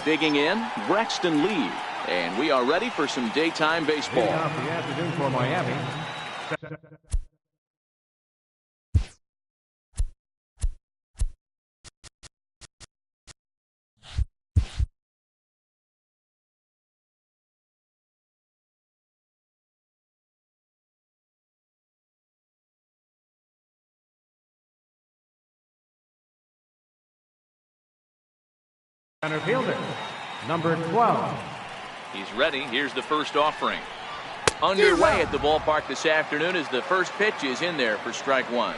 Digging in, Braxton Lee. And we are ready for some daytime baseball. The afternoon for Miami. Center fielder, number 12. He's ready. Here's the first offering. Underway at the ballpark this afternoon as the first pitch is in there for strike one.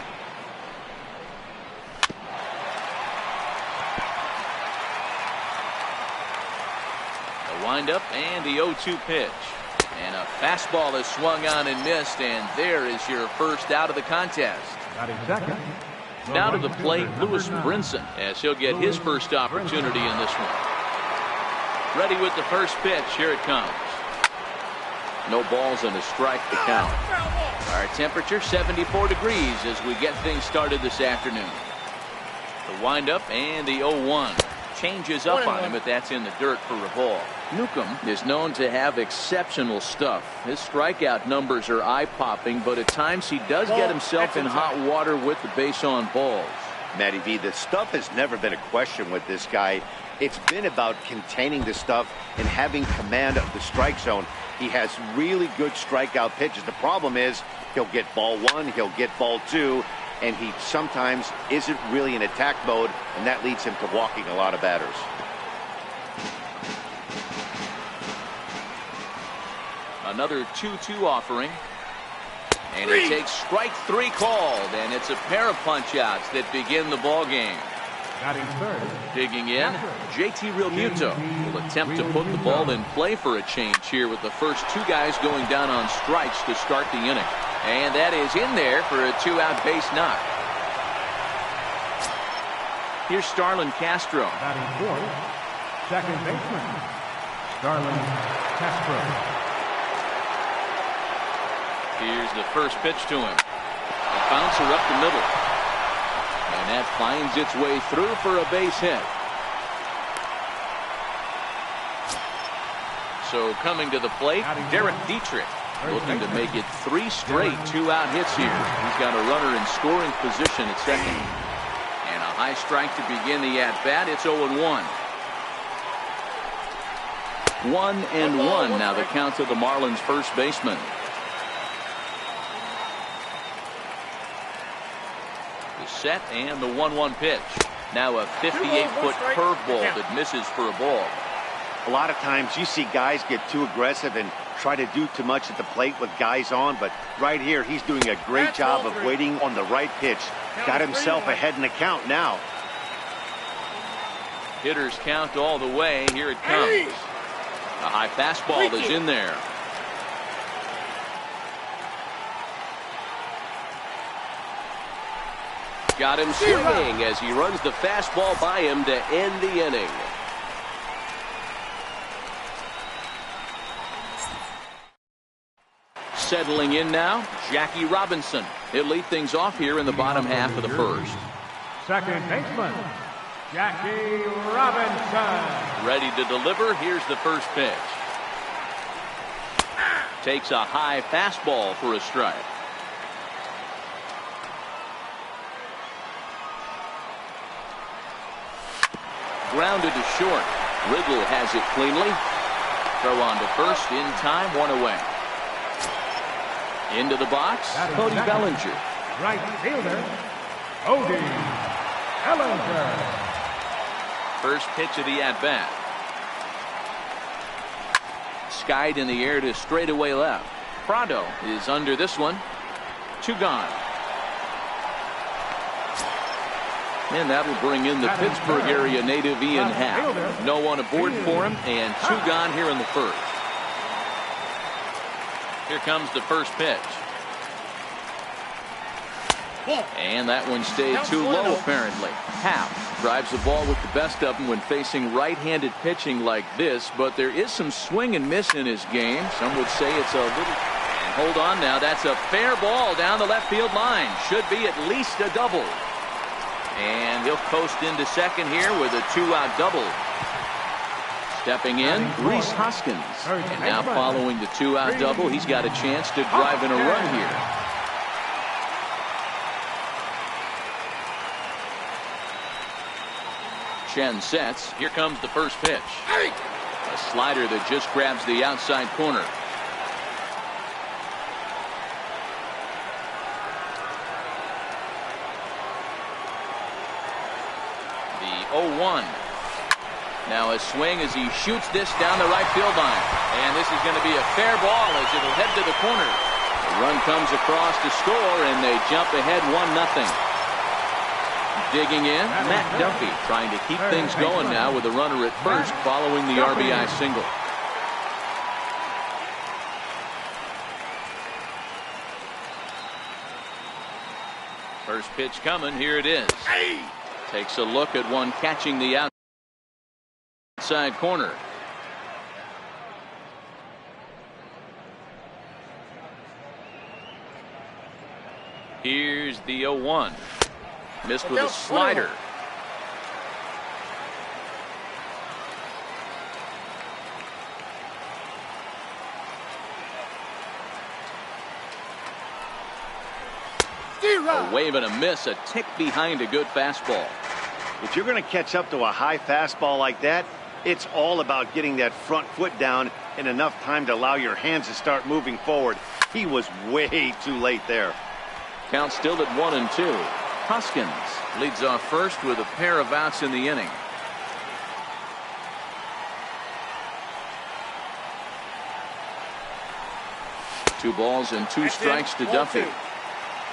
The windup and the 0-2 pitch. And a fastball is swung on and missed, and there is your first out of the contest. Got him second. Now to the plate, Lewis Brinson, as he'll get his first opportunity in this one. Ready with the first pitch. Here it comes. No balls and a strike to count. Our temperature 74 degrees as we get things started this afternoon. The windup and the 0-1. Changes up on him, but that's in the dirt for a ball. Newcomb is known to have exceptional stuff. His strikeout numbers are eye-popping, but at times he does get himself in hot water with the base on balls. Matty V, the stuff has never been a question with this guy. It's been about containing the stuff and having command of the strike zone. He has really good strikeout pitches. The problem is he'll get ball one, he'll get ball two, and he sometimes isn't really in attack mode, and that leads him to walking a lot of batters. Another 2-2 offering. And he takes strike three called, and it's a pair of punch-outs that begin the ball game. Got him third. Digging in, JT Realmuto will attempt to put the ball in play for a change here with the first two guys going down on strikes to start the inning. And that is in there for a two-out base knock. Here's Starlin Castro. Batting fourth, second baseman, Starlin Castro. Here's the first pitch to him. A bouncer up the middle. And that finds its way through for a base hit. So coming to the plate, Derek Dietrich, looking to make it three straight two-out hits here. He's got a runner in scoring position at second. And a high strike to begin the at-bat. It's 0-1. 1-1 now the count to the Marlins first baseman. The set and the 1-1 pitch. Now a 58-foot curveball that misses for a ball. A lot of times you see guys get too aggressive and try to do too much at the plate with guys on, but right here he's doing a great job of waiting on the right pitch. Got himself ahead in the count now. Hitters count all the way. Here it comes. A high fastball is in there. Got him swinging as he runs the fastball by him to end the inning. Settling in now, Jackie Robinson. He'll lead things off here in the bottom half of the first. Second baseman, Jackie Robinson. Ready to deliver. Here's the first pitch. Takes a high fastball for a strike. Grounded to short. Riddle has it cleanly. Throw on to first in time, one away. Into the box, Cody Bellinger. Right fielder, Cody Bellinger. First pitch of the at-bat. Skied in the air to straightaway left. Prado is under this one. Two gone. And that'll bring in the Pittsburgh area native Ian Happ. No one aboard for him, and two gone here in the first. Here comes the first pitch. And that one stayed too low, apparently. Happ drives the ball with the best of them when facing right-handed pitching like this, but there is some swing and miss in his game. Some would say it's a little... And hold on now, that's a fair ball down the left field line. Should be at least a double. And he'll coast into second here with a two-out double. Stepping in, Reese Hoskins. And now following the 2-out double, he's got a chance to drive in a run here. Chen sets. Here comes the first pitch. A slider that just grabs the outside corner. The 0-1. Now a swing as he shoots this down the right field line. And this is going to be a fair ball as it'll head to the corner. The run comes across to score, and they jump ahead 1-0. Digging in, Matt Duffy trying to keep things going now with a runner at first following the RBI single. First pitch coming. Here it is. Takes a look at one catching the outside corner. Here's the 0-1. Missed with a slider. A wave and a miss, a tick behind a good fastball. If you're going to catch up to a high fastball like that, it's all about getting that front foot down in enough time to allow your hands to start moving forward. He was way too late there. Count still at 1-2. Hoskins leads off first with a pair of outs in the inning. Two balls and two strikes to Duffy.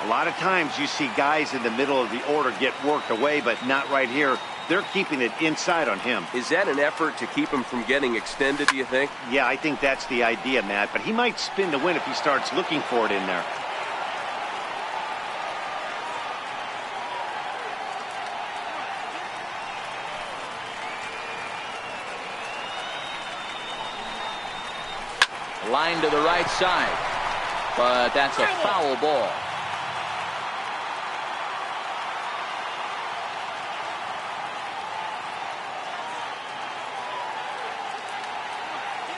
A lot of times you see guys in the middle of the order get worked away, but not right here. They're keeping it inside on him. Is that an effort to keep him from getting extended, do you think? Yeah, I think that's the idea, Matt, but he might spin to win if he starts looking for it in there. Line to the right side, but that's a foul ball.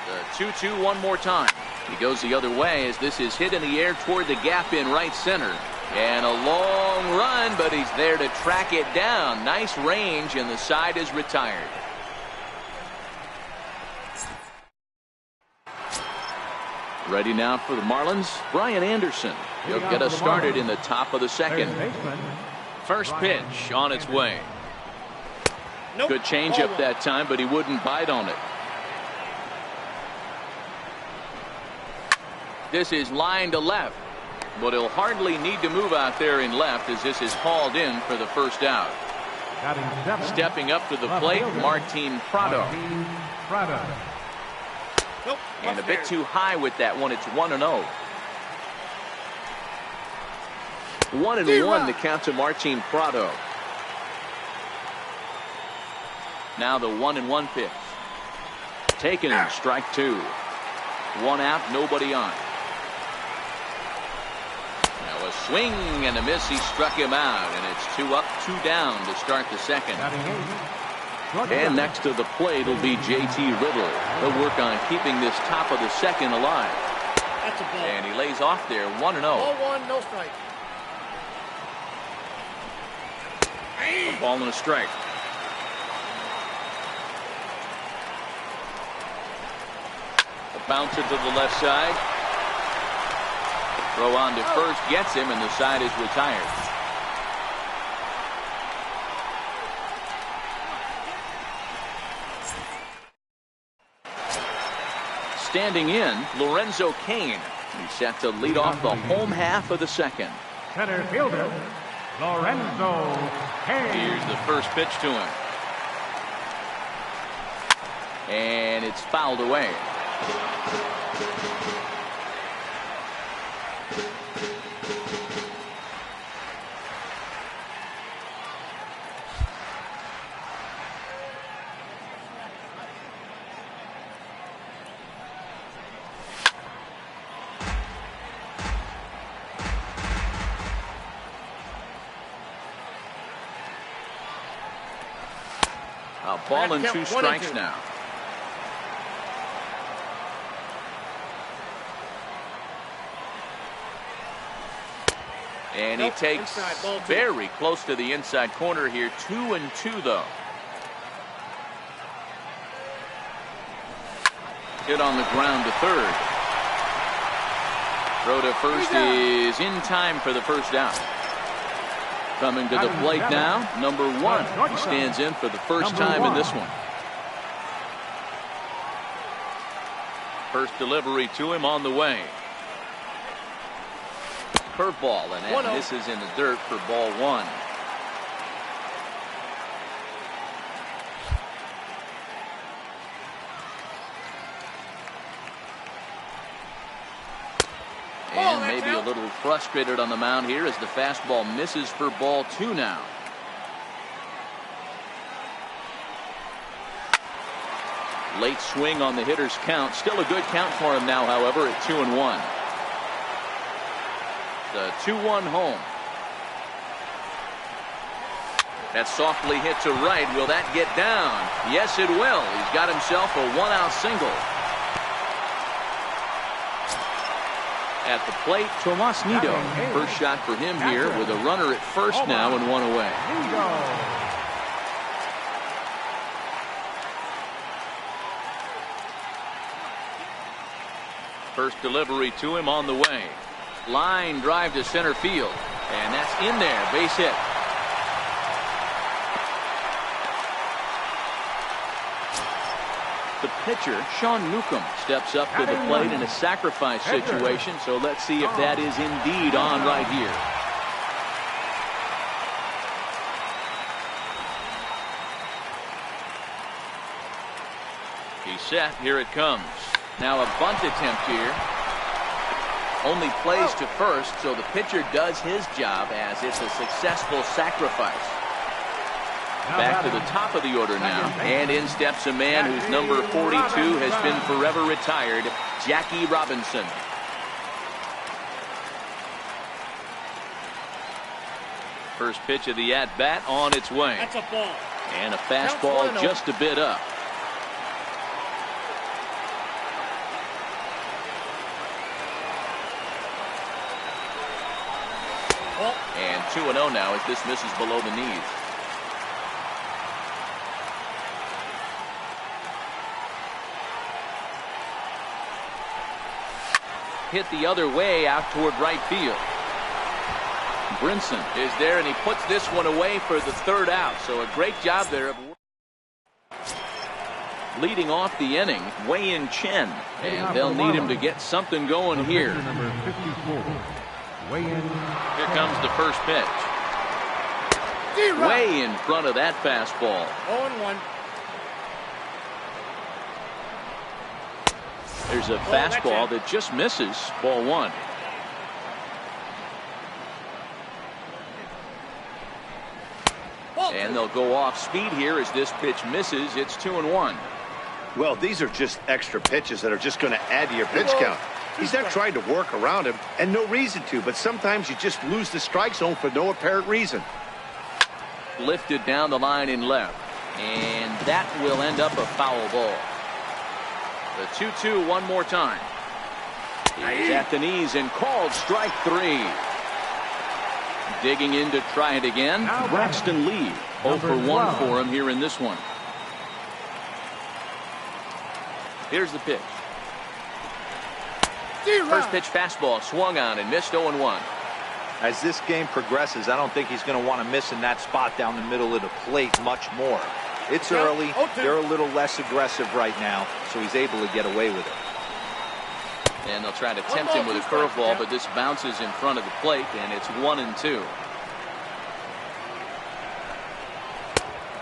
The 2-2 one more time. He goes the other way as this is hit in the air toward the gap in right center. And a long run, but he's there to track it down. Nice range, and the side is retired. Ready now for the Marlins, Brian Anderson. He'll get us started in the top of the second. First pitch on its way. Good changeup that time, but he wouldn't bite on it. This is line to left, but he'll hardly need to move out there in left as this is hauled in for the first out. Stepping up to the plate, Martin Prado. And a bit too high with that one. It's 1-0. 1-1 the count to Martin Prado. Now the 1-1 pitch. Taken, strike two. One out, nobody on. Now a swing and a miss. He struck him out, and it's 2 up, 2 down to start the second. And next to the plate will be J.T. Riddle. He'll work on keeping this top of the second alive. That's a ball. And he lays off there, 1-0. Ball one, no strike. A ball and a strike. A bouncer to the left side. Throw on to first, gets him, and the side is retired. Standing in, Lorenzo Cain. He's set to lead off the home half of the second. Center fielder, Lorenzo Cain. Here's the first pitch to him. And it's fouled away. A ball and 2 strikes now. And he takes very close to the inside corner here. 2-2 though. Hit on the ground to third. Throw to first is in time for the first down. Coming to the plate now, number 1. He stands in for the first time in this one. First delivery to him on the way. Curveball, and that misses in the dirt for ball 1. And maybe a little frustrated on the mound here as the fastball misses for ball 2 now. Late swing on the hitter's count. Still a good count for him now, however, at 2-1. The 2-1 home. That's softly hit to right. Will that get down? Yes, it will. He's got himself a 1-out single. At the plate, Tomas Nido. First shot for him here with a runner at first now and 1 away. First delivery to him on the way. Line drive to center field. And that's in there. Base hit. The pitcher, Sean Newcomb, steps up to the plate in a sacrifice situation. So let's see if that is indeed on right here. He's set. Here it comes. Now a bunt attempt here. Only plays to first, so the pitcher does his job as it's a successful sacrifice. Back to the top of the order now, and in steps a man whose number 42 has been forever retired, Jackie Robinson. First pitch of the at-bat on its way. That's a ball. And a fastball just a bit up. And 2-0 now as this misses below the knees. Hit the other way out toward right field. Brinson is there, and he puts this one away for the third out. So a great job there. Leading off the inning, Wei-Yin Chen. And they'll need him to get something going here. Number 54. Here comes the first pitch. Way in front of that fastball. 0-1. There's a fastball that just misses. Ball 1. And they'll go off speed here as this pitch misses. It's 2-1. Well, these are just extra pitches that are just going to add to your pitch count. He's not trying to work around him, and no reason to, but sometimes you just lose the strike zone for no apparent reason. Lifted down the line in left, and that will end up a foul ball. The 2-2 one more time. He's at the knees and called strike 3. Digging in to try it again, Braxton Lee. 0 for 1 for him here in this one. Here's the pitch. First pitch fastball swung on and missed 0-1. As this game progresses, I don't think he's going to want to miss in that spot down the middle of the plate much more. It's early. They're a little less aggressive right now, so he's able to get away with it. And they'll try to tempt him with a curveball, but this bounces in front of the plate, and it's 1-2.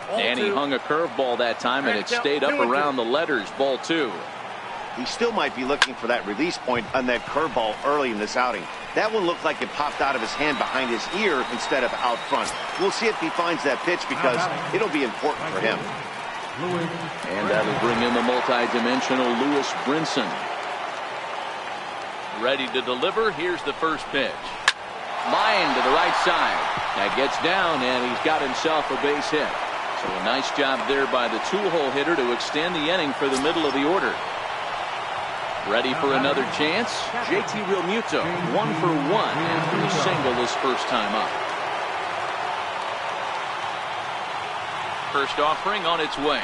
And he hung a curveball that time, and it stayed up around the letters. Ball 2. He still might be looking for that release point on that curveball early in this outing. That one looked like it popped out of his hand behind his ear instead of out front. We'll see if he finds that pitch because it'll be important for him. And that'll bring in the multi-dimensional Lewis Brinson. Ready to deliver. Here's the first pitch. Line to the right side. That gets down, and he's got himself a base hit. So a nice job there by the two-hole hitter to extend the inning for the middle of the order. Ready for another chance? JT Realmuto, 1 for 1 after a single his first time up. First offering on its way.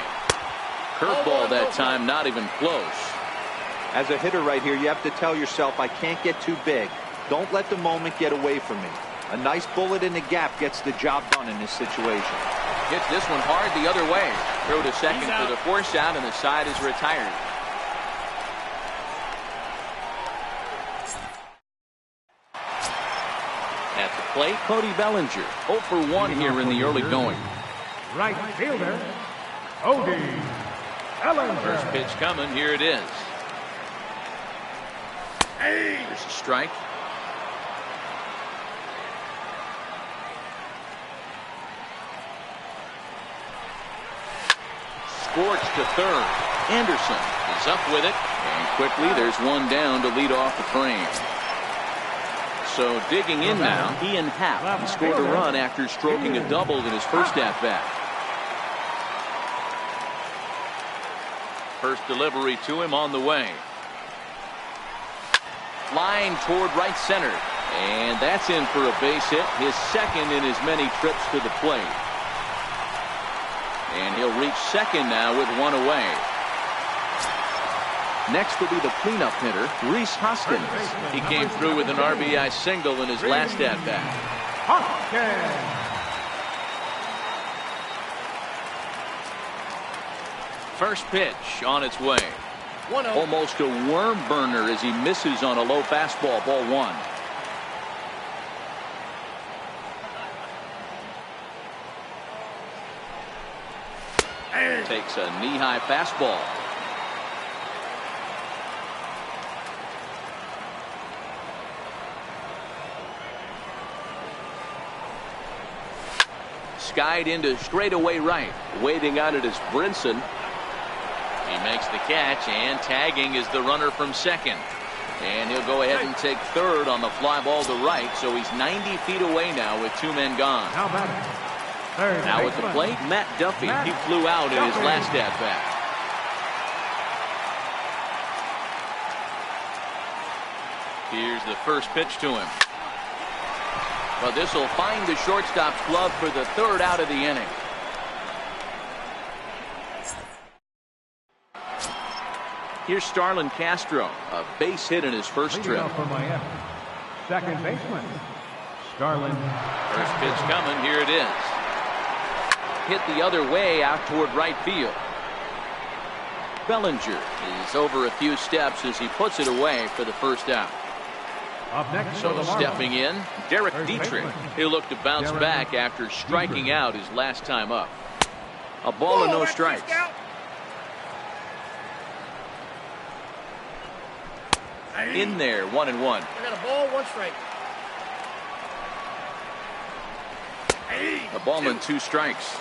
Curveball that time, not even close. As a hitter right here, you have to tell yourself, I can't get too big. Don't let the moment get away from me. A nice bullet in the gap gets the job done in this situation. Hits this one hard the other way. Throw to second for the force out, and the side is retired. At the plate, Cody Bellinger, 0 for 1 here in the early going. Right fielder, Cody Bellinger. First pitch coming. Here it is. There's a strike. Scorched to third. Anderson is up with it, and quickly there's one down to lead off the frame. So digging in now, Ian Happ. He scored a run after stroking a double in his first at-bat. First delivery to him on the way. Line toward right center, and that's in for a base hit, his second in as many trips to the plate. And he'll reach second now with one away. Next will be the cleanup hitter, Rhys Hoskins. He came through with an RBI single in his last at-bat. First pitch on its way. Almost a worm burner as he misses on a low fastball, ball 1. Takes a knee-high fastball. Skied into straightaway right. Waiting on it is Brinson. He makes the catch, and tagging is the runner from second. And he'll go ahead and take third on the fly ball to right, so he's 90 feet away now with 2 men gone. Now at the plate, Matt Duffy. He flew out in his last at-bat. Here's the first pitch to him. Well, this will find the shortstop's glove for the third out of the inning. Here's Starlin Castro, a base hit in his first trip. Second baseman, Starlin. First pitch coming. Here it is. Hit the other way out toward right field. Bellinger is over a few steps as he puts it away for the first out. Up next, so stepping in, Derek Dietrich. He'll look to bounce back after striking out his last time up. A ball and no strikes. In there, 1-1. I got a ball, 1 strike. A ball and 2 strikes.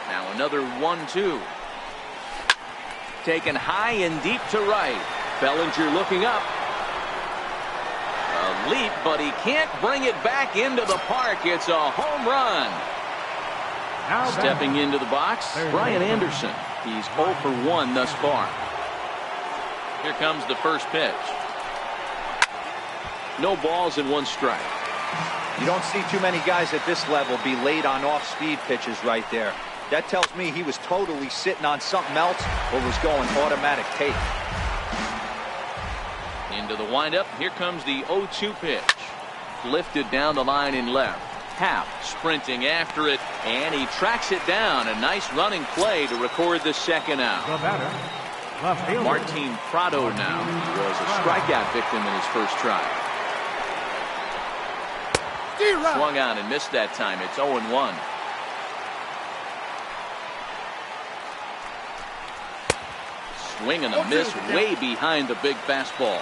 Now another 1-2. Taken high and deep to right. Bellinger looking up. A leap, but he can't bring it back into the park. It's a home run. Stepping into the box, Brian Anderson. He's 0 for 1 thus far. Here comes the first pitch. No balls and 1 strike. You don't see too many guys at this level be late on off-speed pitches right there. That tells me he was totally sitting on something else or was going automatic take. Into the windup. Here comes the 0-2 pitch. Lifted down the line in left. Happ sprinting after it, and he tracks it down. A nice running play to record the second out. Martin Prado now was a strikeout victim in his first try. Swung out and missed that time. It's 0-1. Swing and a miss way behind the big fastball.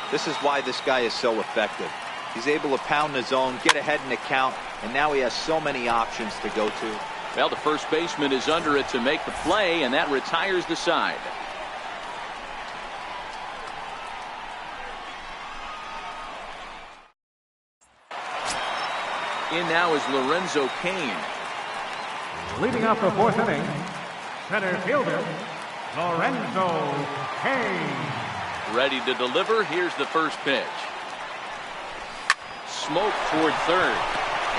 This is why this guy is so effective. He's able to pound the zone, get ahead in the count, and now he has so many options to go to. Well, the first baseman is under it to make the play, and that retires the side. In now is Lorenzo Cain. Leading off the fourth inning, center fielder, Lorenzo Cain. Ready to deliver. Here's the first pitch. Smoke toward third.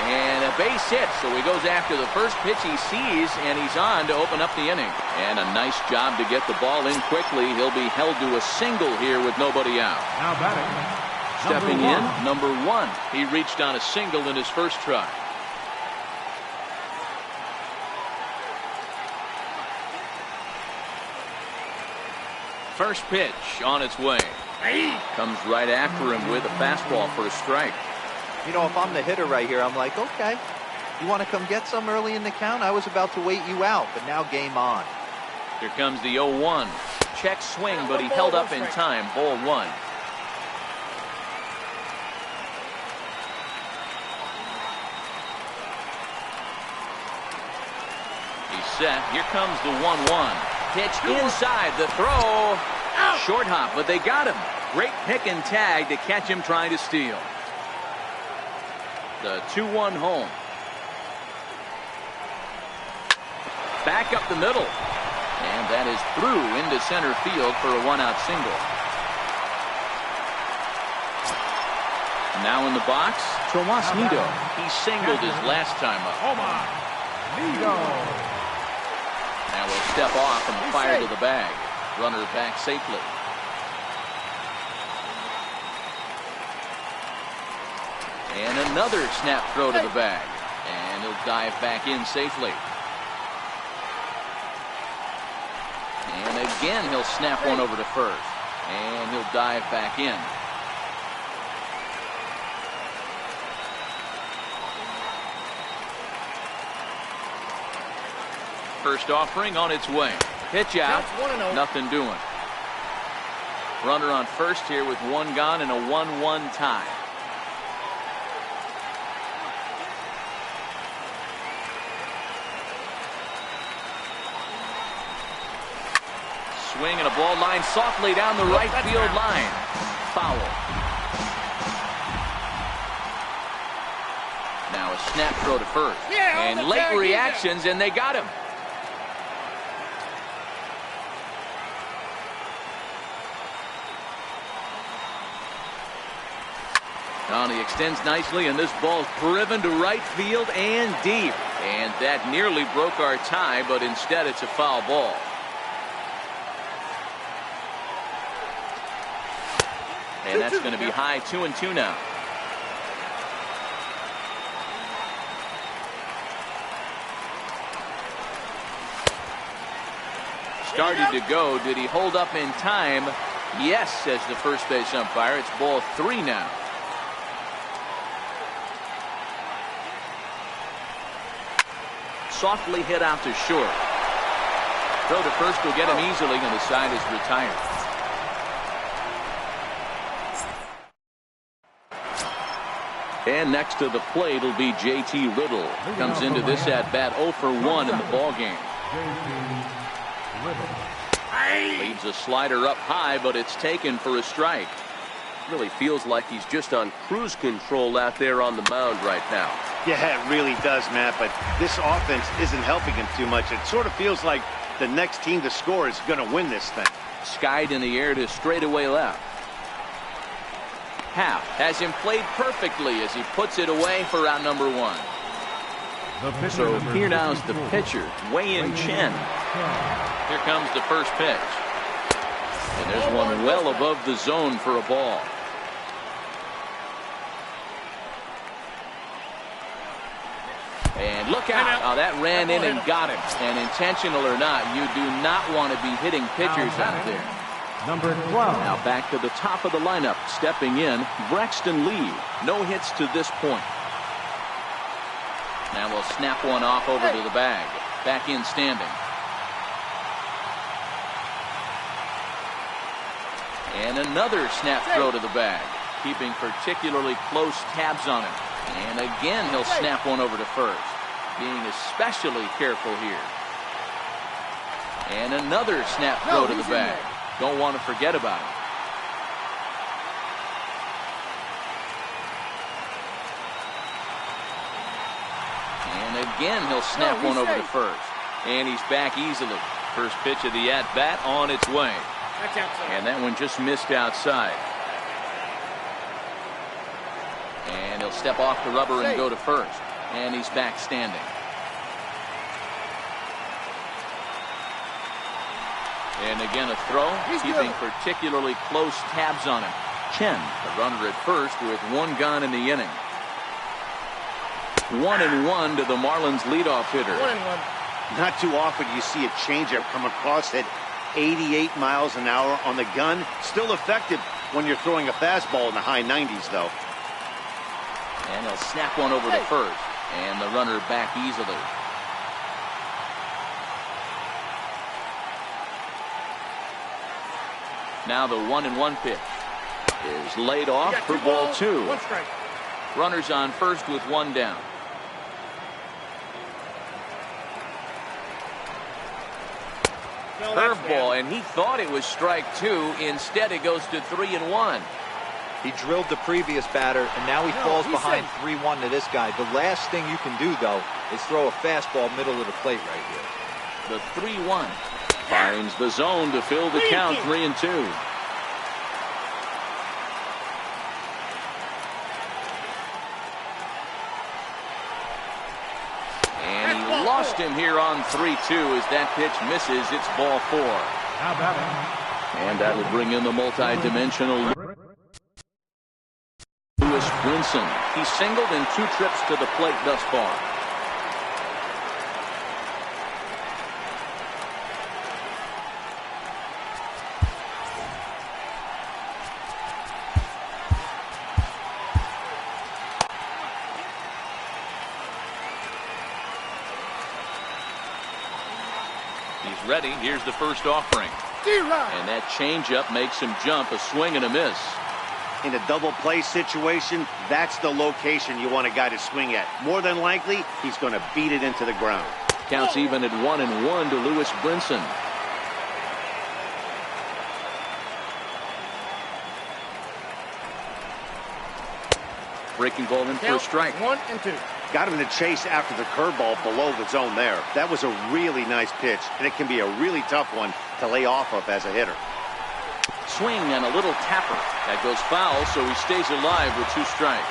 And a base hit, so he goes after the first pitch he sees, and he's on to open up the inning. And a nice job to get the ball in quickly. He'll be held to a single here with nobody out. Now batting. Stepping in, number 1. He reached on a single in his first try. First pitch on its way. Comes right after him with a fastball for a strike. You know, if I'm the hitter right here, I'm like, okay, you want to come get some early in the count? I was about to wait you out, but now game on. Here comes the 0-1. Check swing, but he held up in time. Ball 1. He's set. Here comes the 1-1. Pitch inside. The throw. Short hop, but they got him. Great pick and tag to catch him trying to steal. The 2-1 home. Back up the middle. And that is through into center field for a 1-out single. Now in the box, Tomas Nido. He singled his last time up. Nido. Now we'll step off and fire to the bag. Runner back safely. And another snap throw to the bag. And he'll dive back in safely. And again he'll snap one over to first. And he'll dive back in. First offering on its way. Pitch out. Nothing doing. Runner on first here with 1 gone and a 1-1 tie. Swing and a ball line softly down the right field line. Foul. Now a snap throw to first. And late reactions, and they got him. He extends nicely, and this ball's driven to right field and deep. And that nearly broke our tie, but instead it's a foul ball. And that's going to be high 2-2 now. Started to go. Did he hold up in time? Yes, says the first base umpire. It's ball 3 now. Softly hit out to short. Throw to first will get him easily, and the side is retired. And next to the plate will be J.T. Little. Comes into this at bat 0 for 1 in the ball game. Leaves a slider up high, but it's taken for a strike. Really feels like he's just on cruise control out there on the mound right now. Yeah, it really does, Matt, but this offense isn't helping him too much. It sort of feels like the next team to score is going to win this thing. Skied in the air to straightaway left. Half has him played perfectly as he puts it away for out number 1. So here now is the pitcher, Wei-Yin Chen. Here comes the first pitch. And there's one well above the zone for a ball. And look out. Oh, that ran in and got him. And intentional or not, you do not want to be hitting pitchers out there. Number 12. Now back to the top of the lineup. Stepping in, Braxton Lee. No hits to this point. Now we'll snap one off over to the bag. Back in standing. And another snap throw to the bag. Keeping particularly close tabs on him. And again, he'll snap one over to first. Being especially careful here. And another snap throw to the bag. Don't want to forget about it. again. He'll snap one over to first. And he's back easily. First pitch of the at-bat on its way. That's outside. And that one just missed outside. And he'll step off the rubber and go to first. And he's back standing. And again a throw, keeping particularly close tabs on him. Chen, the runner at first with one gone in the inning. 1-1 to the Marlins leadoff hitter. 1-1. Not too often you see a changeup come across at 88 miles an hour on the gun. Still effective when you're throwing a fastball in the high 90s, though. And he'll snap one over to first. And the runner back easily. Now the 1-1 pitch is laid off for ball 2. 1 strike. Runners on first with one down. Curveball, and he thought it was strike 2. Instead, it goes to 3-1. He drilled the previous batter, and now he falls behind 3-1 to this guy. The last thing you can do, though, is throw a fastball middle of the plate right here. The 3-1 finds the zone to fill the count. 3-2. And he lost him here on 3-2 as that pitch misses. It's ball 4. Now batting. And that will bring in the multi-dimensional Lewis Brinson. He's singled in 2 trips to the plate thus far. He's ready. Here's the first offering. And that changeup makes him jump. A swing and a miss. In a double play situation, that's the location you want a guy to swing at. More than likely, he's going to beat it into the ground. Counts even at 1-1 to Lewis Brinson. Breaking ball in for a strike. 1-2. Got him to chase after the curveball below the zone there. That was a really nice pitch, and it can be a really tough one to lay off of as a hitter. Swing and a little tapper. That goes foul, so he stays alive with 2 strikes.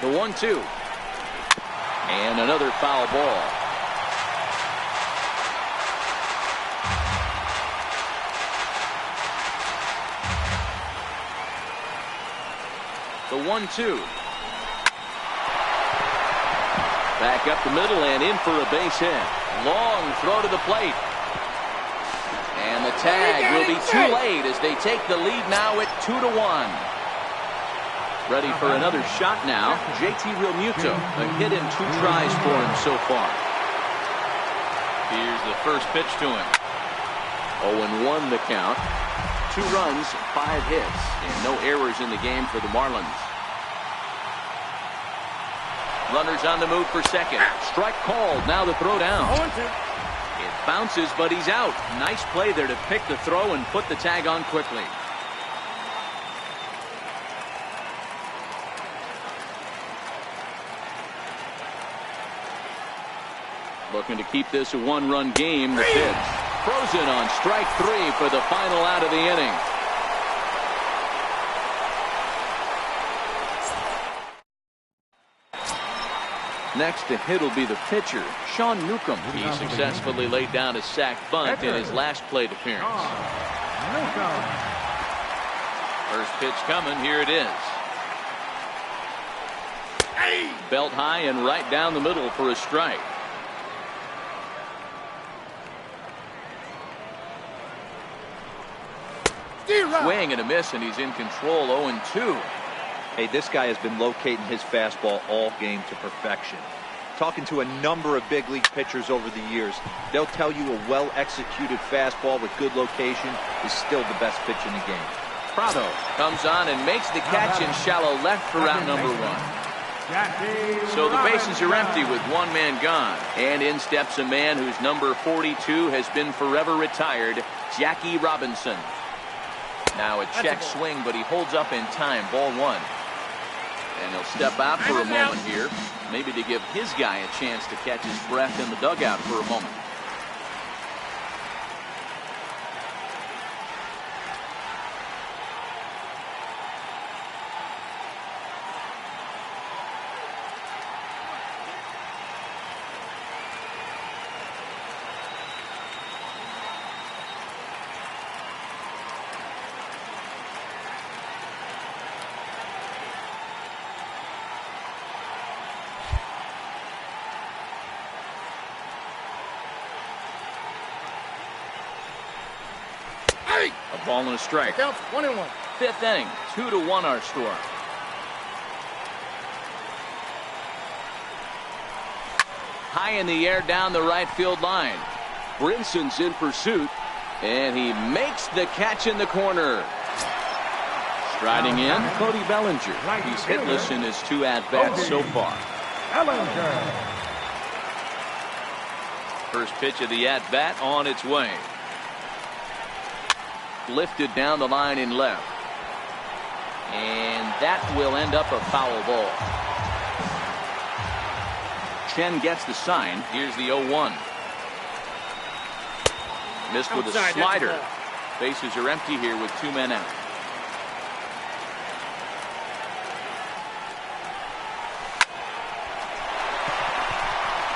The 1-2. And another foul ball. The 1-2. Back up the middle and in for a base hit. Long throw to the plate. And the tag will be too late as they take the lead now at 2-1. Ready for another shot now. JT Realmuto. A hit in 2 tries for him so far. Here's the first pitch to him. 0-1 the count. 2 runs, 5 hits, and no errors in the game for the Marlins. Runners on the move for second. Strike called. Now the throw down. 0-2. It bounces, but he's out. Nice play there to pick the throw and put the tag on quickly. Looking to keep this a 1-run game. The pitch. Frozen on strike 3 for the final out of the inning. Next to hit will be the pitcher, Sean Newcomb. He successfully laid down a sac bunt in his last plate appearance. First pitch coming. Here it is. Belt high and right down the middle for a strike. Swing and a miss, and he's in control. 0-2. Hey, this guy has been locating his fastball all game to perfection. Talking to a number of big league pitchers over the years, they'll tell you a well-executed fastball with good location is still the best pitch in the game. Prado comes on and makes the catch in shallow left for out number 1. So the bases are empty with 1 man gone. And in steps a man whose number 42 has been forever retired, Jackie Robinson. Now a check swing, but he holds up in time. Ball 1. And he'll step out for a moment here, maybe to give his guy a chance to catch his breath in the dugout for a moment. A ball and a strike. Counts 1-1. 5th inning, 2-1 our score. High in the air down the right field line. Brinson's in pursuit, and he makes the catch in the corner. Striding in, Cody Bellinger. He's hitless in his 2 at-bats so far. Bellinger. First pitch of the at-bat on its way. Lifted down the line in left. And that will end up a foul ball. Chen gets the sign. Here's the 0-1. Missed with a slider. Bases are empty here with 2 men out.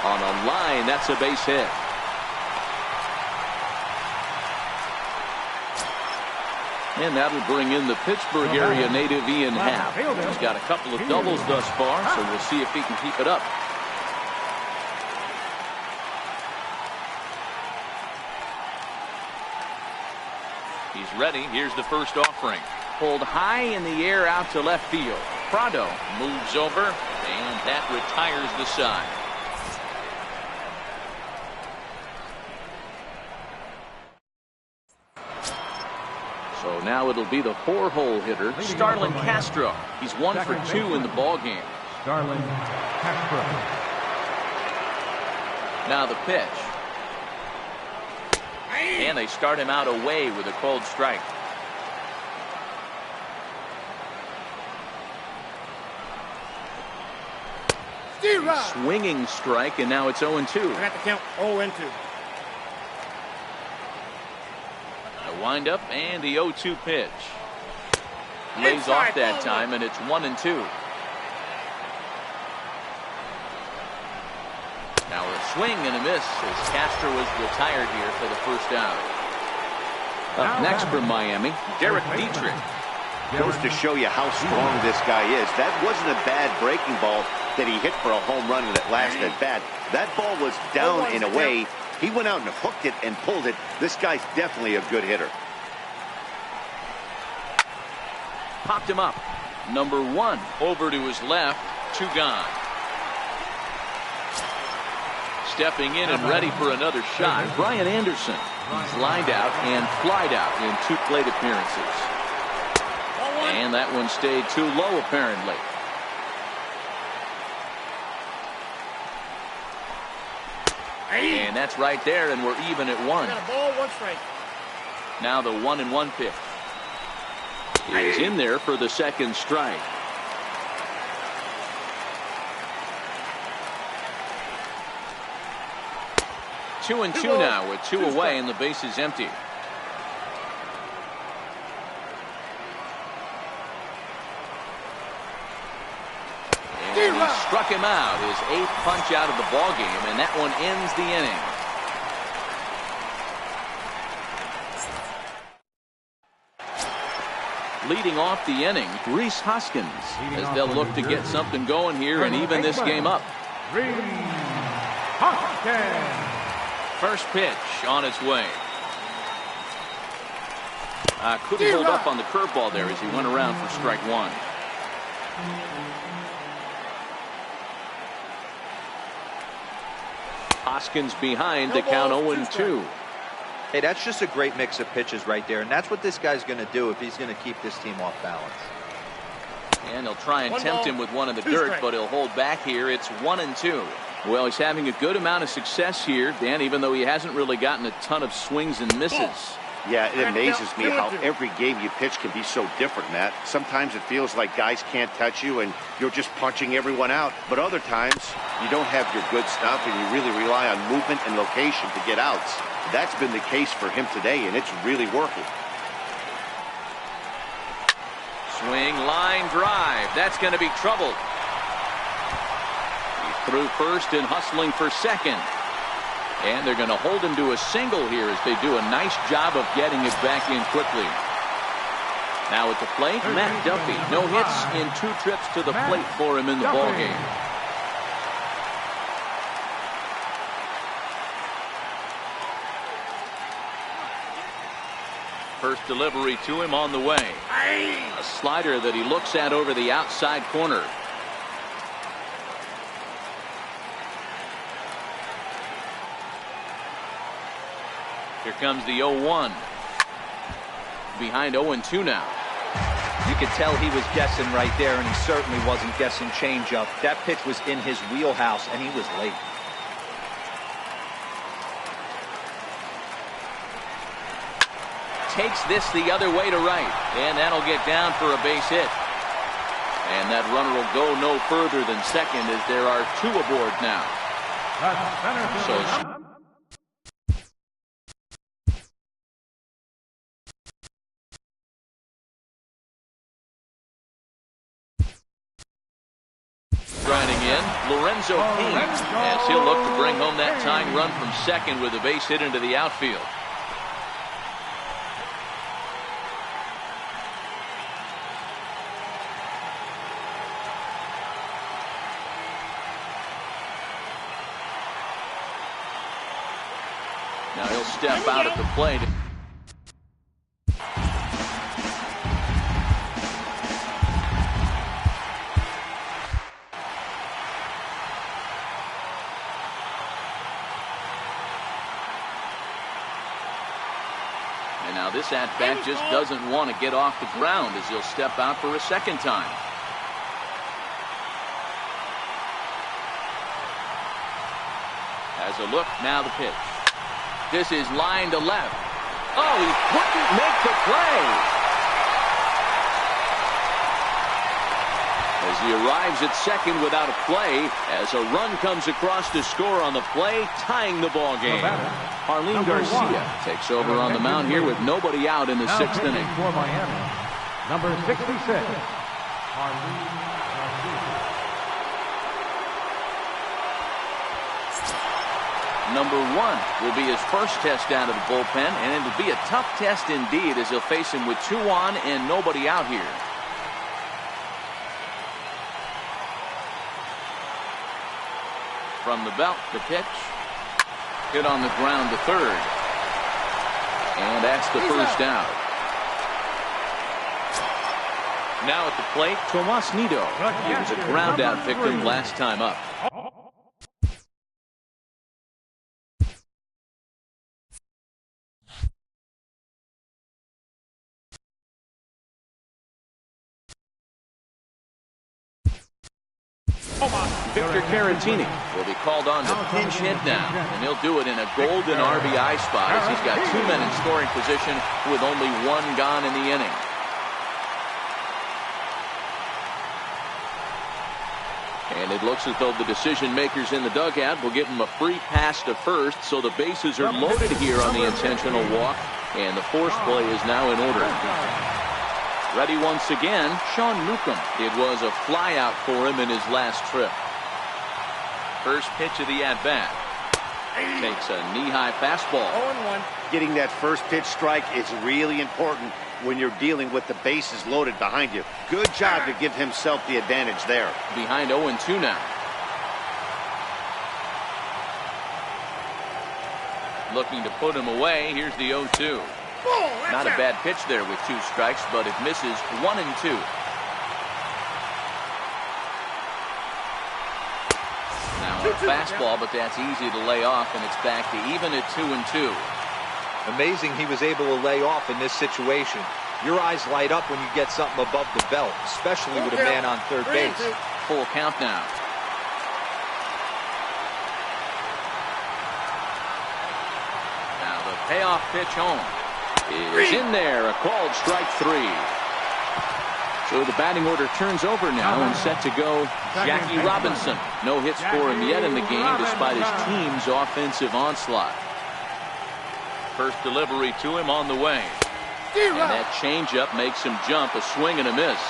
On a line, that's a base hit. And that'll bring in the Pittsburgh area native Ian Happ. He's got a couple of doubles thus far, so we'll see if he can keep it up. He's ready. Here's the first offering. Pulled high in the air out to left field. Prado moves over, and that retires the side. So now it'll be the 4-hole hitter, Starlin Castro. He's 1 for 2 in the ball game. Starlin Castro. Now the pitch. And they start him out away with a cold strike. Swinging strike, and now it's 0-2. I got to count 0-2. A windup and the 0-2 pitch. Lays off that time, and it's 1-2. Now a swing and a miss as Castro is retired here for the first out. Up next from Miami, Derek Dietrich. Goes to show you how strong this guy is. That wasn't a bad breaking ball that he hit for a home run in that last at bat. That ball was down and away. He went out and hooked it and pulled it. This guy's definitely a good hitter. Popped him up. Number 1 over to his left. 2 gone. Stepping in and ready for another shot, Brian Anderson. He's lined out and flied out in 2 plate appearances. And that one stayed too low, apparently. And that's right there, and we're even at 1. Got a ball, 1 strike. Now the 1-1 pitch is in there for the second strike. Two and two now with 2 away, and the base is empty. And he struck him out, his 8th punch out of the ball game, and that one ends the inning. Leading off the inning, Rhys Hoskins, as they'll look to get something going here and even this game up. Rhys Hoskins. First pitch on its way. Couldn't hold up on the curveball there as he went around for strike 1. Hoskins behind the count 0-2. Hey, that's just a great mix of pitches right there, and that's what this guy's going to do if he's going to keep this team off balance. And he'll try and tempt him with one in the dirt, but he'll hold back here. It's 1-2. Well, he's having a good amount of success here, Dan, even though he hasn't really gotten a ton of swings and misses. Yeah, it amazes me how every game you pitch can be so different, Matt. Sometimes it feels like guys can't touch you and you're just punching everyone out. But other times, you don't have your good stuff and you really rely on movement and location to get outs. That's been the case for him today, and it's really working. Swing, line drive. That's going to be trouble. He's through first and hustling for second. And they're going to hold him to a single here as they do a nice job of getting it back in quickly. Now at the plate, Matt Duffy. No hits in 2 trips to the plate for him in the ballgame. First delivery to him on the way. A slider that he looks at over the outside corner. Here comes the 0-1. Behind 0-2 now. You could tell he was guessing right there, and he certainly wasn't guessing changeup. That pitch was in his wheelhouse, and he was late. Takes this the other way to right, and that'll get down for a base hit. And that runner will go no further than second as there are 2 aboard now. So grinding in, Lorenzo King, as he'll look to bring home that tying run from second with a base hit into the outfield. Now he'll step out at the plate. And now this at-bat just doesn't want to get off the ground as he'll step out for a second time. As a look, now the pitch. This is line to left. Oh, he couldn't make the play. As he arrives at second without a play, as a run comes across to score on the play, tying the ball game. Arlene Garcia takes over on the mound here with nobody out in the 6th inning. For Miami, number 66, Arlene Garcia. Number 1 will be his first test out of the bullpen, and it'll be a tough test indeed as he'll face him with 2 on and nobody out here. From the belt, the pitch. Hit on the ground to third. And that's the first out. Now at the plate, Tomas Nido. He was a ground out victim last time up. Victor Caratini will be called on to pinch hit now, and he'll do it in a golden RBI spot as he's got 2 men in scoring position with only 1 gone in the inning. And it looks as though the decision makers in the dugout will give him a free pass to first, so the bases are loaded here on the intentional walk, and the force play is now in order. Ready once again, Sean Newcomb. It was a flyout for him in his last trip. First pitch of the at-bat. Takes a knee-high fastball. 0-1. Getting that first pitch strike is really important when you're dealing with the bases loaded behind you. Good job to give himself the advantage there. Behind 0-2 now. Looking to put him away. Here's the 0-2. Not a bad pitch there with 2 strikes, but it misses 1 and 2. Now a fastball, but that's easy to lay off, and it's back to even at 2 and 2. Amazing he was able to lay off in this situation. Your eyes light up when you get something above the belt, especially with a man on third base. Full count now. Now the payoff pitch home. is in there. A called strike 3. So the batting order turns over now and set to go Jackie Robinson. No hits for him yet in the game despite his team's offensive onslaught. First delivery to him on the way. And that changeup makes him jump. A swing and a miss.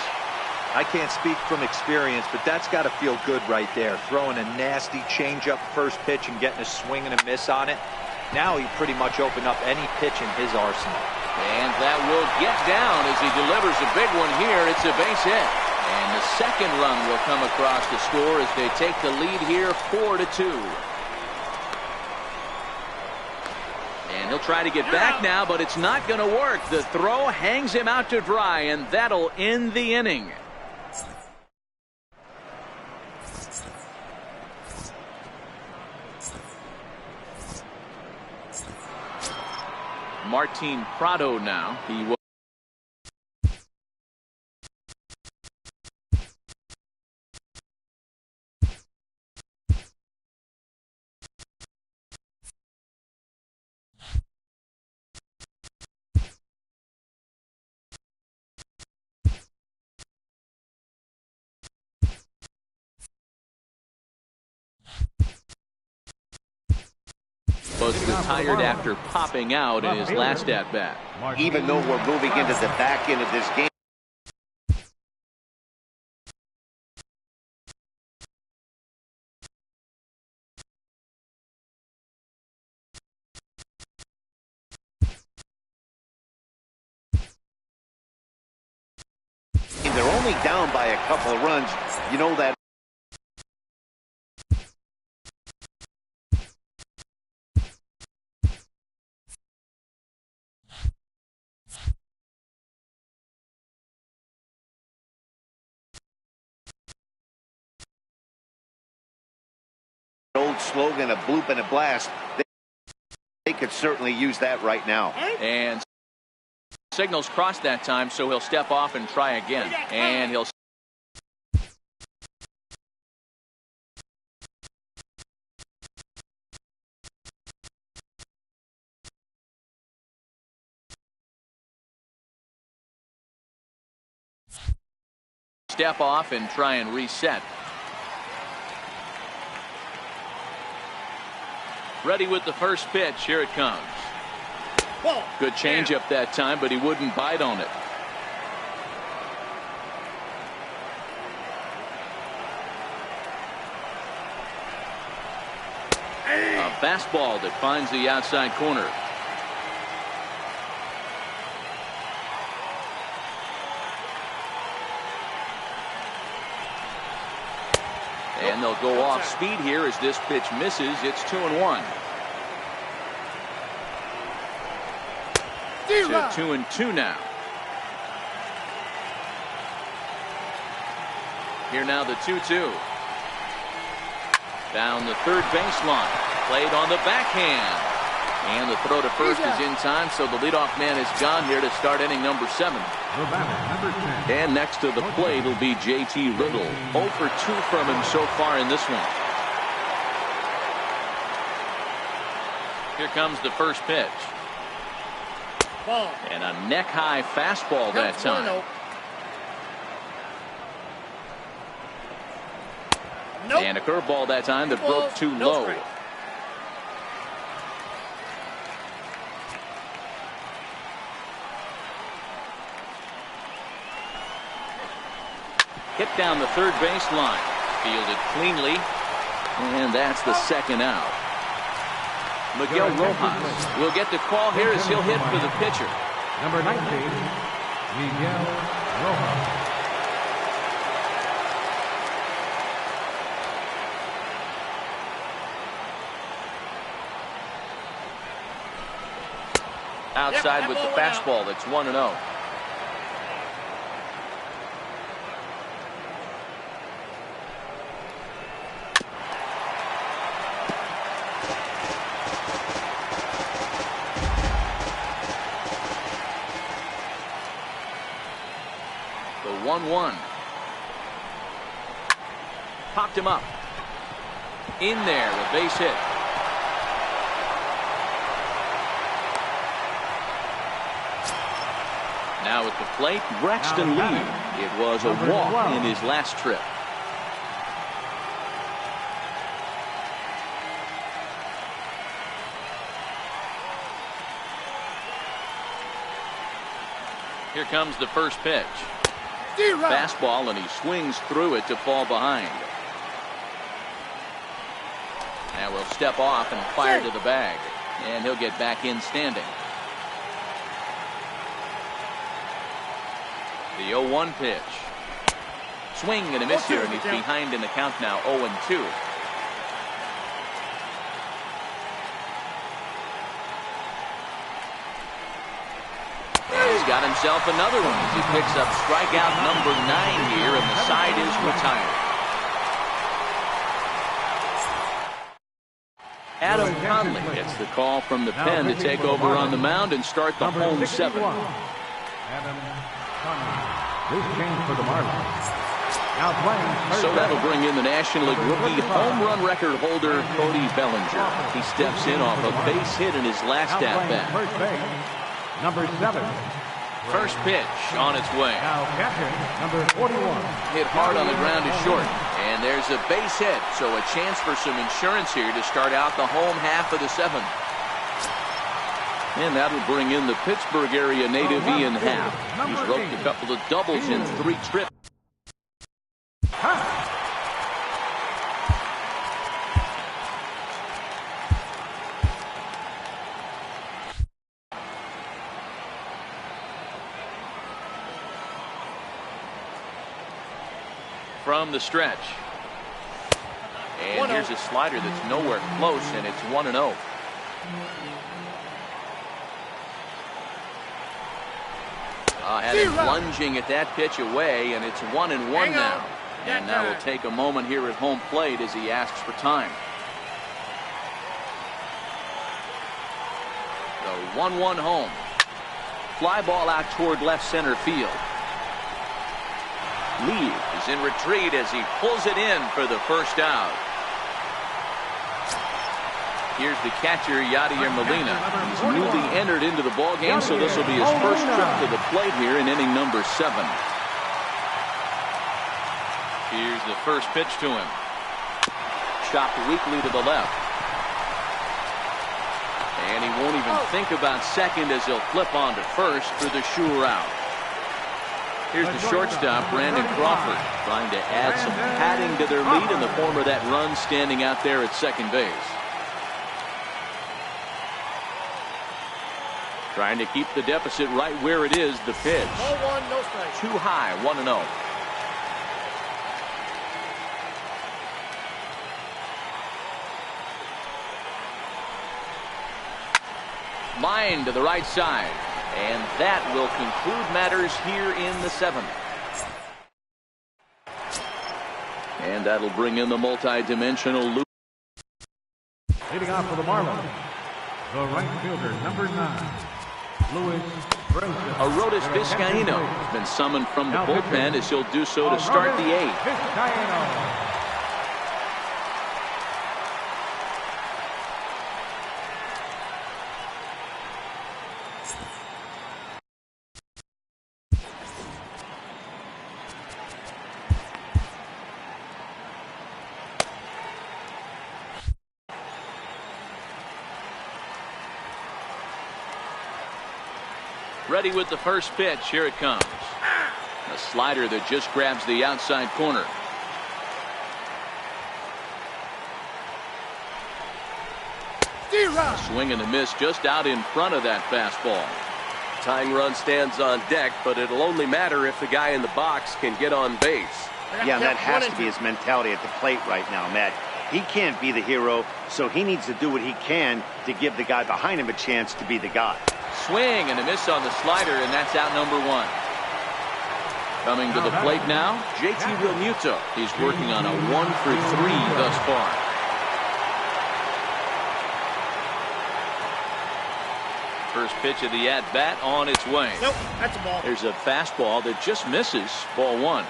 I can't speak from experience, but that's got to feel good right there. Throwing a nasty changeup first pitch and getting a swing and a miss on it. Now he pretty much opened up any pitch in his arsenal. And that will get down as he delivers a big one here. It's a base hit. And the second run will come across the score as they take the lead here 4-2. And he'll try to get back now, but it's not going to work. The throw hangs him out to dry, and that'll end the inning. Martin Prado now. He will. Was retired after popping out in his last at-bat. Even though we're moving into the back end of this game, and they're only down by a couple of runs. You know that. Old slogan, a bloop and a blast. They could certainly use that right now. And signals crossed that time, so he'll step off and try again. And he'll step off and try and reset. Ready with the first pitch. Here it comes. Good changeup that time, but he wouldn't bite on it. A fastball that finds the outside corner. And they'll go off speed here as this pitch misses. It's 2-1. To 2-2 now. Here now the 2-2. Down the third baseline. Played on the backhand. And the throw to first is in time, so the leadoff man is gone here to start inning number 7. And next to the plate will be J.T. Riddle. 0 for 2 from him so far in this one. Here comes the first pitch. And a neck-high fastball that time. And a curveball that time that broke too low. Hit down the third baseline. Fielded cleanly. And that's the second out. Miguel Rojas will get the call here as he'll hit for the pitcher. Number 19, Miguel Rojas. Outside with the fastball. That's 1-0. The 1-1. Popped him up. In there, a base hit. Now at the plate, Braxton Lee. It was a walk in his last trip. Here comes the first pitch. Fastball, and he swings through it to fall behind. Now we'll step off and fire to the bag. And he'll get back in standing. The 0-1 pitch. Swing and a miss here, and he's behind in the count now, 0-2. He's got himself another one as he picks up strikeout number 9 here, and the side is retired. Adam Conley gets the call from the pen to take over on the mound and start the home 7. Adam Conley. This change for the Marlins. Now playing. So that'll bring in the National League rookie home run record holder Cody Bellinger. He steps in off a base hit in his last at-bat. First base, number 7. First pitch on its way. Now catcher, number 41. Hit hard on the ground to short. And there's a base hit, so a chance for some insurance here to start out the home half of the 7th. And that'll bring in the Pittsburgh area native Ian Happ. He's roped a couple of doubles in 3 trips. From the stretch. And here's a slider that's nowhere close, and it's 1-0. Had him lunging at that pitch away, and it's 1-1 now. And that will take a moment here at home plate as he asks for time. The 1-1 home. Fly ball out toward left center field. Lee is in retreat as he pulls it in for the first out. Here's the catcher, Yadier Molina. He's newly entered into the ballgame, so this will be his first trip to the plate here in inning number 7. Here's the first pitch to him. Chopped weakly to the left. And he won't even think about second as he'll flip on to first for the sure out. Here's the shortstop, Brandon Crawford, trying to add some padding to their lead in the form of that run standing out there at second base. Trying to keep the deficit right where it is. The pitch. 0-1, no strike. Too high, 1-0. Line to the right side. And that will conclude matters here in the 7th. And that'll bring in the multi-dimensional loop. Leading off for the Marlins, the right fielder, number 9. Arodys Vizcaino has been summoned from the bullpen as he'll do so to start the 8th. Ready with the first pitch. Here it comes. A slider that just grabs the outside corner. Swing and a miss just out in front of that fastball. Tying run stands on deck, but it'll only matter if the guy in the box can get on base. Yeah, that has to be his mentality at the plate right now, Matt. He can't be the hero, so he needs to do what he can to give the guy behind him a chance to be the guy. Swing and a miss on the slider, and that's out number 1. Coming to the plate now, JT Realmuto. He's working on a 1-for-3 thus far. First pitch of the at-bat on its way. Nope, that's a ball. There's a fastball that just misses. Ball 1.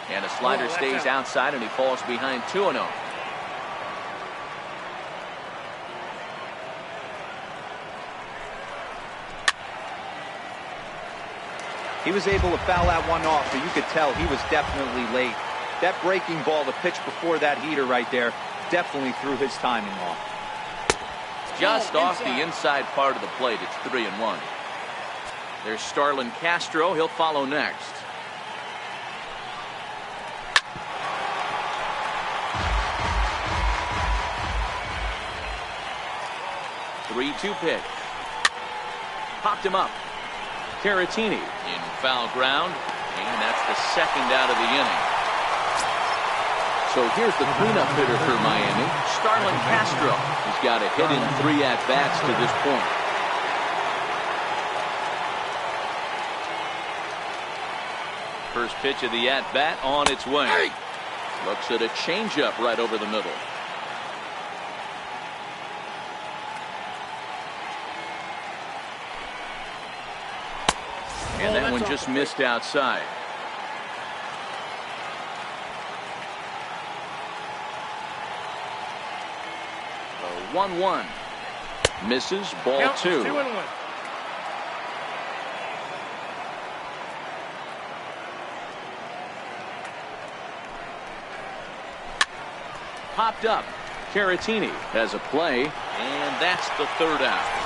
And a slider stays outside, and he falls behind 2-0. He was able to foul that one off, but you could tell he was definitely late. That breaking ball, the pitch before that heater right there, definitely threw his timing off. Just off the inside part of the plate. It's 3-1. There's Starlin Castro. He'll follow next. Three-two pitch. Popped him up. Caratini in foul ground, and that's the second out of the inning. So here's the cleanup hitter for Miami, Starlin Castro. He's got a hit in 3 at-bats to this point. First pitch of the at-bat on its way. Looks at a changeup right over the middle. And that one just missed outside. The 1-1. Misses, ball Count 2. 2-1. Popped up. Caratini has a play, and that's the third out.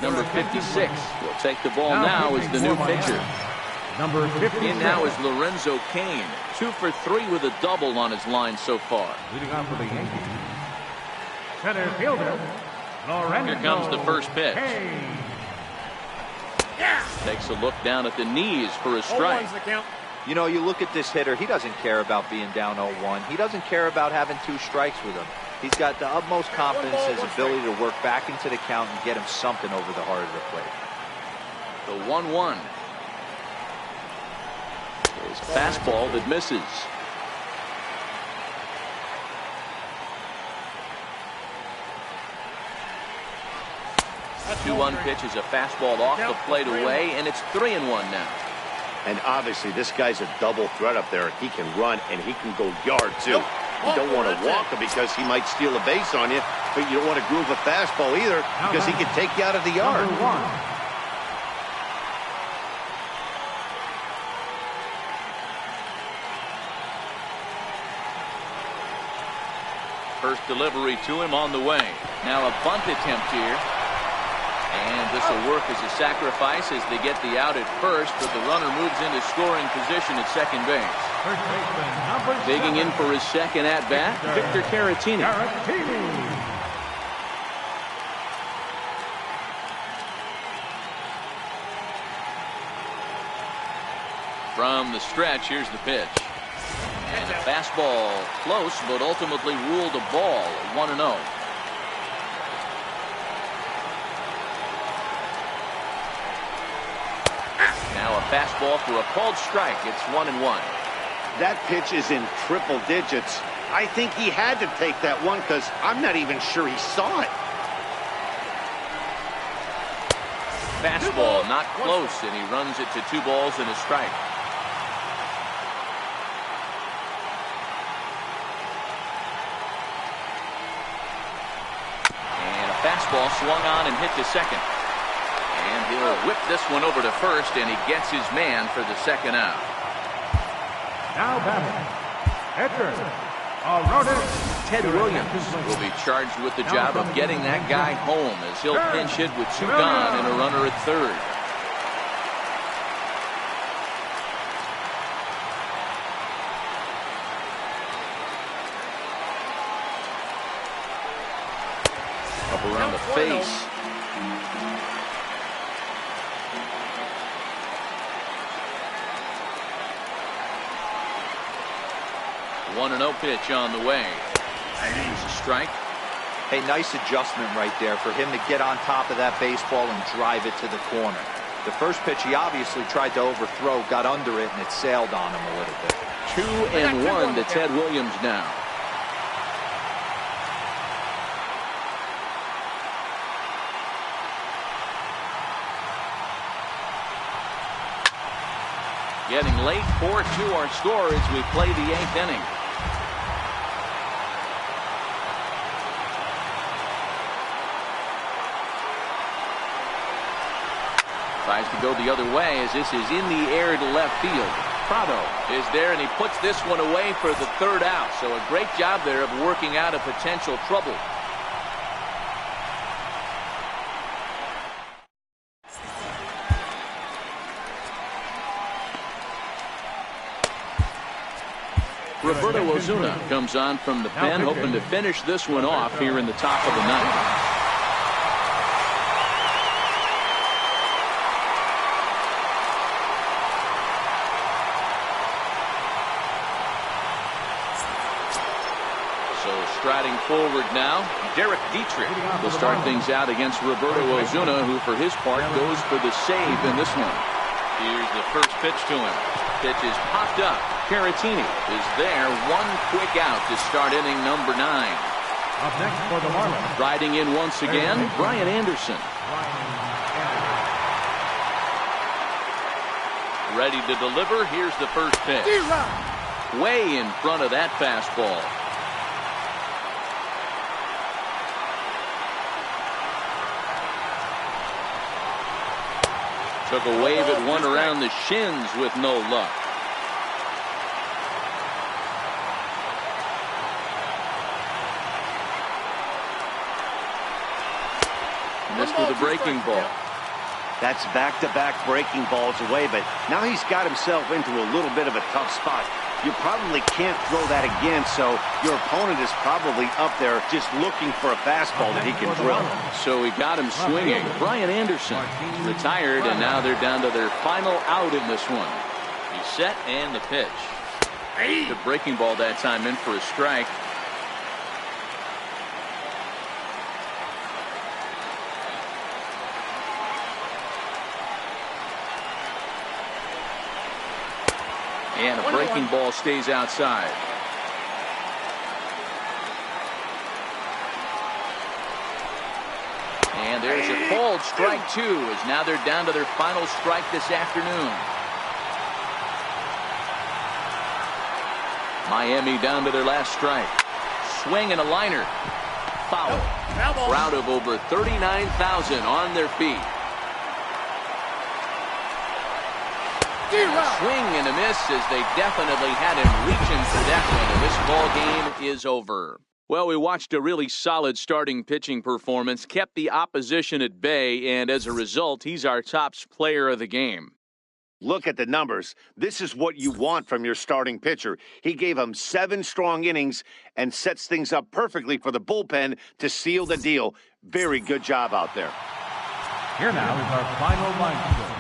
Number 56 will take the ball now as the new pitcher. Number 50. In now is Lorenzo Cain. 2 for 3 with a double on his line so far. Leading off for the Yankees, center fielder, Lorenzo. Here comes the first pitch. Cain. Takes a look down at the knees for a strike. 0-1's the count. You know, you look at this hitter, he doesn't care about being down 0-1. He doesn't care about having 2 strikes with him. He's got the utmost confidence in his ability to work back into the count and get him something over the heart of the plate. The 1-1. His fastball that misses. That's 2-1 pitch is a fastball off the plate away, and it's 3-1 now. And obviously, this guy's a double threat up there. He can run, and he can go yard, too. You don't want to walk him because he might steal a base on you, but you don't want to groove a fastball either because he can take you out of the yard. Number 1. First delivery to him on the way. Now a bunt attempt here. And this will work as a sacrifice as they get the out at first, but the runner moves into scoring position at second base. First baseman, number 7. Digging in for his second at-bat, Victor Caratini. Caratini. From the stretch, here's the pitch. And a fastball close, but ultimately ruled a ball, 1-0. Now a fastball for a called strike. It's 1-1. That pitch is in triple digits. I think he had to take that one because I'm not even sure he saw it. Fastball not close, and he runs it to 2 balls and a strike. And a fastball swung on and hit to second. And he'll whip this one over to first, and he gets his man for the second out. Now batting, Edgar Aroldis. Ted Williams will be charged with the job of getting that guy home as he'll pinch hit with 2 gone and a runner at third. Up around the face. One 1-0 pitch on the way. It's a strike. Hey, nice adjustment right there for him to get on top of that baseball and drive it to the corner. The first pitch he obviously tried to overthrow, got under it, and it sailed on him a little bit. 2-1 to Ted Williams now. Getting late, 4-2 our score as we play the 8th inning. Tries to go the other way as this is in the air to left field. Prado is there, and he puts this one away for the third out. So a great job there of working out a potential trouble. Roberto Osuna comes on from the pen, hoping to finish this one off here in the top of the ninth. Striding forward now, Derek Dietrich will start things out against Roberto Osuna, who for his part goes for the save in this one. Here's the first pitch to him. Pitch is popped up. Caratini is there. One quick out to start inning number 9. Up next for the Marlins. Riding in once again, Brian Anderson. Ready to deliver. Here's the first pitch. Way in front of that fastball. Took a wave at one around the shins with no luck. Missed with a breaking ball. That's back-to-back breaking balls away, but now he's got himself into a little bit of a tough spot. You probably can't throw that again, so your opponent is probably up there just looking for a fastball that he can drill. So he got him swinging. Brian Anderson retired, and now they're down to their final out in this one. He's set, and the pitch. The breaking ball that time in for a strike. And a breaking ball stays outside. And there's a called strike 2, as now they're down to their final strike this afternoon. Miami down to their last strike. Swing and a liner. Foul. Crowd of over 39,000 on their feet. A swing and a miss, as they definitely had him reaching for that one, and this ball game is over. Well, we watched a really solid starting pitching performance, kept the opposition at bay, and as a result, he's our top player of the game. Look at the numbers. This is what you want from your starting pitcher. He gave him 7 strong innings and sets things up perfectly for the bullpen to seal the deal. Very good job out there. Here now is our final line score.